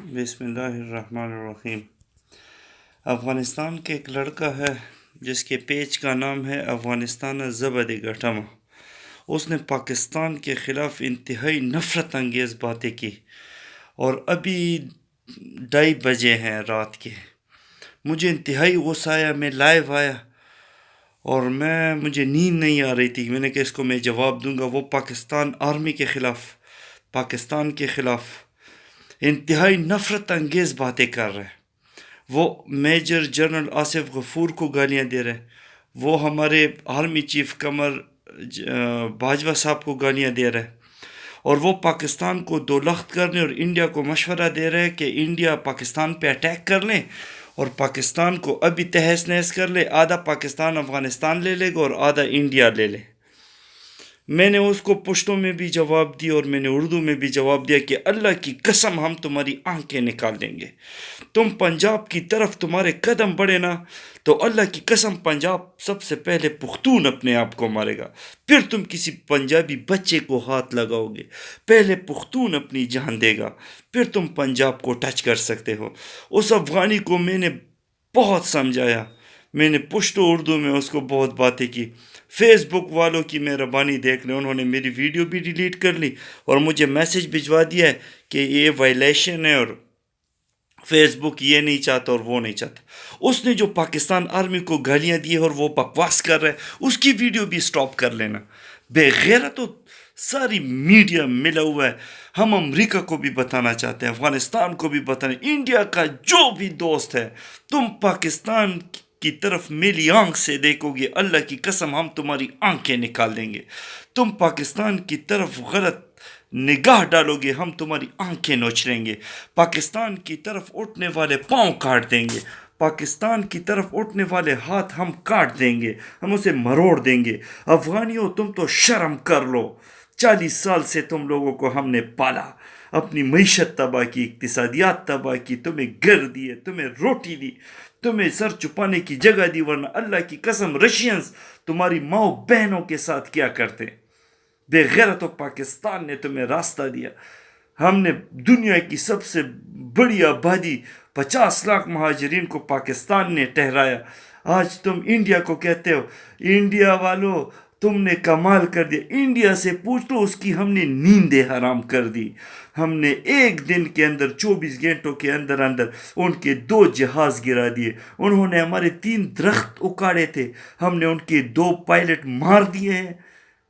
بسم اللہ الرحمن الرحیم۔ افغانستان کے ایک لڑکا ہے جس کے پیج کا نام ہے افغانستان زبد گٹھم۔ اس نے پاکستان کے خلاف انتہائی نفرت انگیز باتیں کی، اور ابھی 2:30 بجے ہیں رات کے۔ مجھے انتہائی غصہ آیا، میں لائیو آیا اور مجھے نیند نہیں آ رہی تھی۔ میں نے کہا اس کو میں جواب دوں گا۔ وہ پاکستان آرمی کے خلاف، پاکستان کے خلاف انتہائی نفرت انگیز باتیں کر رہے۔ وہ میجر جنرل آصف غفور کو گالیاں دے رہے، وہ ہمارے آرمی چیف قمر باجوہ صاحب کو گالیاں دے رہے، اور وہ پاکستان کو دو لخت کرنے اور انڈیا کو مشورہ دے رہے کہ انڈیا پاکستان پہ اٹیک کر لیں اور پاکستان کو ابھی تہس نہس کر لے۔ آدھا پاکستان افغانستان لے لے گا اور آدھا انڈیا لے لے۔ میں نے اس کو پشتوں میں بھی جواب دی اور میں نے اردو میں بھی جواب دیا کہ اللہ کی قسم ہم تمہاری آنکھیں نکال دیں گے۔ تم پنجاب کی طرف تمہارے قدم بڑھے نا تو اللہ کی قسم پنجاب سب سے پہلے پختون اپنے آپ کو مارے گا، پھر تم کسی پنجابی بچے کو ہاتھ لگاؤ گے۔ پہلے پختون اپنی جان دے گا، پھر تم پنجاب کو ٹچ کر سکتے ہو۔ اس افغانی کو میں نے بہت سمجھایا، میں نے پشتو اردو میں اس کو بہت باتیں کی۔ فیس بک والوں کی مہربانی دیکھ لیں، انہوں نے میری ویڈیو بھی ڈیلیٹ کر لی اور مجھے میسج بھجوا دیا ہے کہ یہ وائلیشن ہے اور فیس بک یہ نہیں چاہتا اور وہ نہیں چاہتا۔ اس نے جو پاکستان آرمی کو گالیاں دی اور وہ بکواس کر رہا ہے، اس کی ویڈیو بھی سٹاپ کر لینا۔ بے غیرت تو ساری میڈیا ملا ہوا ہے۔ ہم امریکہ کو بھی بتانا چاہتے ہیں، افغانستان کو بھی بتانا، انڈیا کا جو بھی دوست ہے، تم پاکستان کی طرف میلی آنکھ سے دیکھو گے، اللہ کی قسم ہم تمہاری آنکھیں نکال دیں گے۔ تم پاکستان کی طرف غلط نگاہ ڈالو گے، ہم تمہاری آنکھیں نوچ لیں گے۔ پاکستان کی طرف اٹھنے والے پاؤں کاٹ دیں گے، پاکستان کی طرف اٹھنے والے ہاتھ ہم کاٹ دیں گے، ہم اسے مروڑ دیں گے۔ افغانیوں تم تو شرم کر لو، 40 سال سے تم لوگوں کو ہم نے پالا، اپنی معیشت تباہ کی، اقتصادیات تباہ کی، تمہیں گھر دیے، تمہیں روٹی دی، تمہیں سر چھپانے کی جگہ دی، ورنہ اللہ کی قسم رشینز تمہاری ماؤں بہنوں کے ساتھ کیا کرتے۔ بے غیرتوں، پاکستان نے تمہیں راستہ دیا۔ ہم نے دنیا کی سب سے بڑی آبادی 50 لاکھ مہاجرین کو پاکستان نے ٹھہرایا۔ آج تم انڈیا کو کہتے ہو، انڈیا والو تم نے کمال کر دیا۔ انڈیا سے پوچھ لو، اس کی ہم نے نیندیں حرام کر دی۔ ہم نے ایک دن کے اندر 24 گھنٹوں کے اندر ان کے 2 جہاز گرا دیے۔ انہوں نے ہمارے 3 درخت اکاڑے تھے، ہم نے ان کے 2 پائلٹ مار دیے ہیں،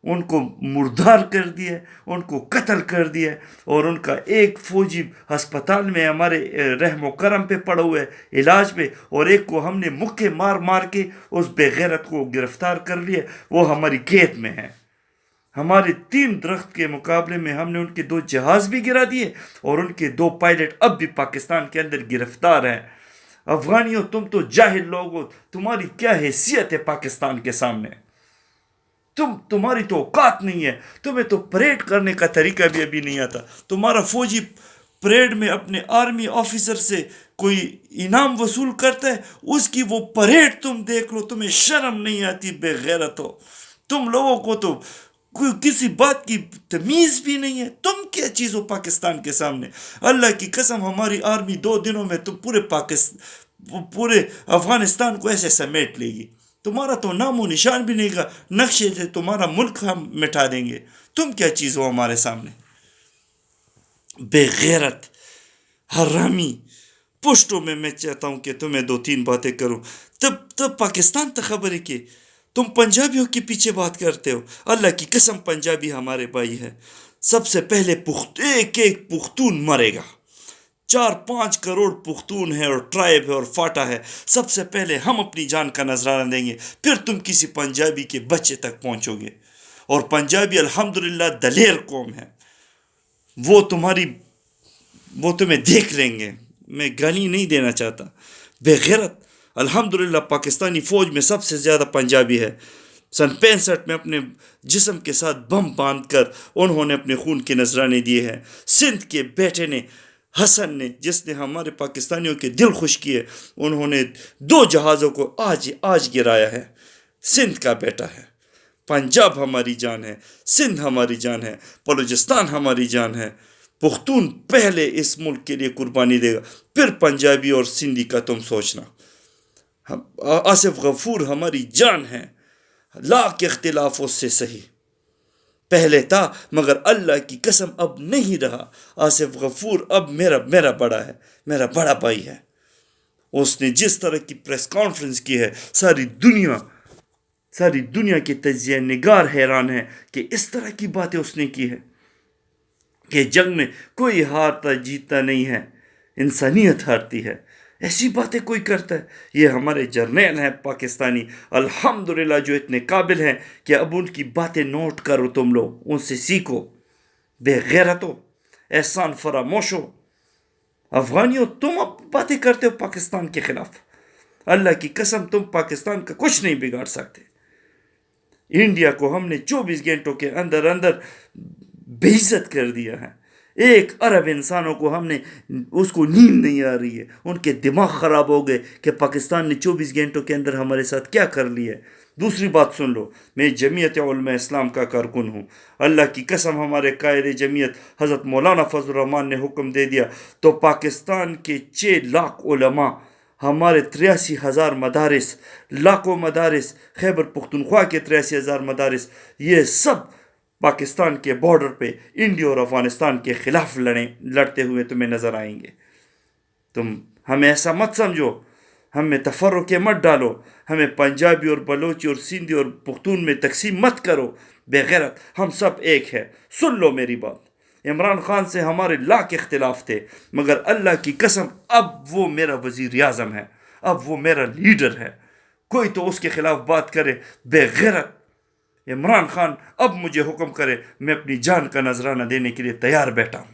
ان کو مردار کر دیا، ان کو قتل کر دیا، اور ان کا ایک فوجی ہسپتال میں ہمارے رحم و کرم پہ پڑا ہوا ہے علاج پہ، اور ایک کو ہم نے مکے مار مار کے اس بے غیرت کو گرفتار کر لیا، وہ ہماری قید میں ہے۔ ہمارے 3 درخت کے مقابلے میں ہم نے ان کے 2 جہاز بھی گرا دیے، اور ان کے 2 پائلٹ اب بھی پاکستان کے اندر گرفتار ہیں۔ افغانیوں تم تو جاہل لوگ ہو، تمہاری کیا حیثیت ہے پاکستان کے سامنے؟ تمہاری تو اوقات نہیں ہے، تمہیں تو پریڈ کرنے کا طریقہ بھی ابھی نہیں آتا۔ تمہارا فوجی پریڈ میں اپنے آرمی آفیسر سے کوئی انعام وصول کرتا ہے، اس کی وہ پریڈ تم دیکھ لو، تمہیں شرم نہیں آتی؟ بے غیرت ہو تم لوگوں کو، تو کوئی کسی بات کی تمیز بھی نہیں ہے۔ تم کیا چیز ہو پاکستان کے سامنے؟ اللہ کی قسم ہماری آرمی 2 دنوں میں تو پورے افغانستان کو ایسے سمیٹ لے گی، تمہارا تو نام و نشان بھی نہیں گا، نقشے سے تمہارا ملک ہم مٹا دیں گے۔ تم کیا چیز ہو ہمارے سامنے؟ بے غیرت حرامی۔ پشتوں میں چاہتا ہوں کہ تمہیں 2-3 باتیں کروں، تب پاکستان تک خبر ہے کہ تم پنجابیوں کے پیچھے بات کرتے ہو۔ اللہ کی قسم پنجابی ہمارے بھائی ہے، سب سے پہلے ایک پختون مرے گا۔ 4-5 کروڑ پختون ہے اور ٹرائب ہے اور فاٹا ہے، سب سے پہلے ہم اپنی جان کا نذرانہ دیں گے، پھر تم کسی پنجابی کے بچے تک پہنچو گے۔ اور پنجابی الحمدللہ دلیر قوم ہے، وہ تمہیں دیکھ لیں گے۔ میں گالی نہیں دینا چاہتا، بے غیرت۔ الحمدللہ پاکستانی فوج میں سب سے زیادہ پنجابی ہے۔ سن 65 میں اپنے جسم کے ساتھ بم باندھ کر انہوں نے اپنے خون کے نذرانے دیے ہیں۔ سندھ کے بیٹے نے، حسن نے، جس نے ہمارے پاکستانیوں کے دل خوش کیے، انہوں نے 2 جہازوں کو آج گرایا ہے۔ سندھ کا بیٹا ہے۔ پنجاب ہماری جان ہے، سندھ ہماری جان ہے، بلوچستان ہماری جان ہے، پختون پہلے اس ملک کے لیے قربانی دے گا، پھر پنجابی اور سندھی کا تم سوچنا۔ آصف غفور ہماری جان ہے، لاکھ اختلاف اس سے صحیح، پہلے تھا مگر اللہ کی قسم اب نہیں رہا۔ آصف غفور اب میرا بڑا ہے، میرا بڑا بھائی ہے۔ اس نے جس طرح کی پریس کانفرنس کی ہے، ساری دنیا کے تجزیہ نگار حیران ہے کہ اس طرح کی باتیں اس نے کی ہے کہ جنگ میں کوئی ہارتا جیتتا نہیں ہے، انسانیت ہارتی ہے۔ ایسی باتیں کوئی کرتا ہے؟ یہ ہمارے جرنیل ہیں پاکستانی الحمدللہ، جو اتنے قابل ہیں کہ اب ان کی باتیں نوٹ کرو، تم لوگ ان سے سیکھو۔ بے غیرتو، احسان فراموشو، افغانیوں تم اب باتیں کرتے ہو پاکستان کے خلاف، اللہ کی قسم تم پاکستان کا کچھ نہیں بگاڑ سکتے۔ انڈیا کو ہم نے 24 گھنٹوں کے اندر بے عزت کر دیا ہے۔ 1 ارب انسانوں کو ہم نے، اس کو نیند نہیں آ رہی ہے، ان کے دماغ خراب ہو گئے کہ پاکستان نے 24 گھنٹوں کے اندر ہمارے ساتھ کیا کر لیا ہے۔ دوسری بات سن لو، میں جمعیت علماء اسلام کا کارکن ہوں، اللہ کی قسم ہمارے قائد جمعیت حضرت مولانا فضل الرحمان نے حکم دے دیا تو پاکستان کے 6 لاکھ علماء، ہمارے 83,000 مدارس، لاکھوں مدارس، خیبر پختونخوا کے 83,000 مدارس، یہ سب پاکستان کے بارڈر پہ انڈیا اور افغانستان کے خلاف لڑتے ہوئے تمہیں نظر آئیں گے۔ تم ہمیں ایسا مت سمجھو، ہمیں تفرقے مت ڈالو، ہمیں پنجابی اور بلوچی اور سندھی اور پختون میں تقسیم مت کرو، بے غیرت، ہم سب ایک ہے۔ سن لو میری بات، عمران خان سے ہمارے لاکھ اختلاف تھے، مگر اللہ کی قسم اب وہ میرا وزیر اعظم ہے، اب وہ میرا لیڈر ہے۔ کوئی تو اس کے خلاف بات کرے، بے غیرت۔ عمران خان اب مجھے حکم کرے، میں اپنی جان کا نذرانہ دینے کے لیے تیار بیٹھا ہوں۔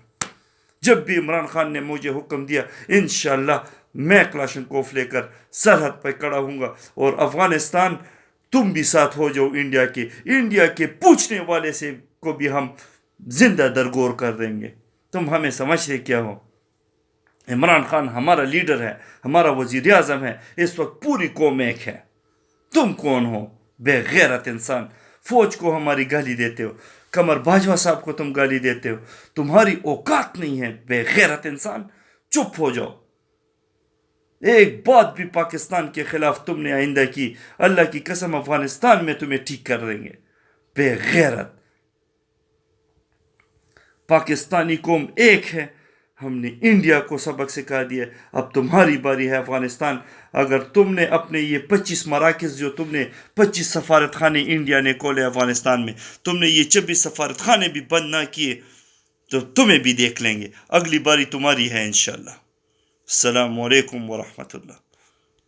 جب بھی عمران خان نے مجھے حکم دیا، انشاءاللہ میں کلاشنکوف لے کر سرحد پہ کھڑا ہوں گا، اور افغانستان تم بھی ساتھ ہو جاؤ، انڈیا کے پوچھنے والے سے کو بھی ہم زندہ درگور کر دیں گے۔ تم ہمیں سمجھتے کیا ہو؟ عمران خان ہمارا لیڈر ہے، ہمارا وزیر اعظم ہے، اس وقت پوری قوم ایک ہے۔ تم کون ہو؟ بے غیرت انسان، فوج کو ہماری گالی دیتے ہو، قمر باجوہ صاحب کو تم گالی دیتے ہو، تمہاری اوقات نہیں ہے، بے غیرت انسان، چپ ہو جاؤ۔ ایک بات بھی پاکستان کے خلاف تم نے آئندہ کی، اللہ کی قسم افغانستان میں تمہیں ٹھیک کر دیں گے، بے غیرت۔ پاکستانی قوم ایک ہے، ہم نے انڈیا کو سبق سکھا دیا، اب تمہاری باری ہے افغانستان۔ اگر تم نے اپنے یہ 25 مراکز، جو تم نے 25 سفارت خانے انڈیا نے کھولے افغانستان میں، تم نے یہ 26 سفارت خانے بھی بند نہ کیے تو تمہیں بھی دیکھ لیں گے، اگلی باری تمہاری ہے انشاءاللہ۔ السلام علیکم ورحمۃ اللہ۔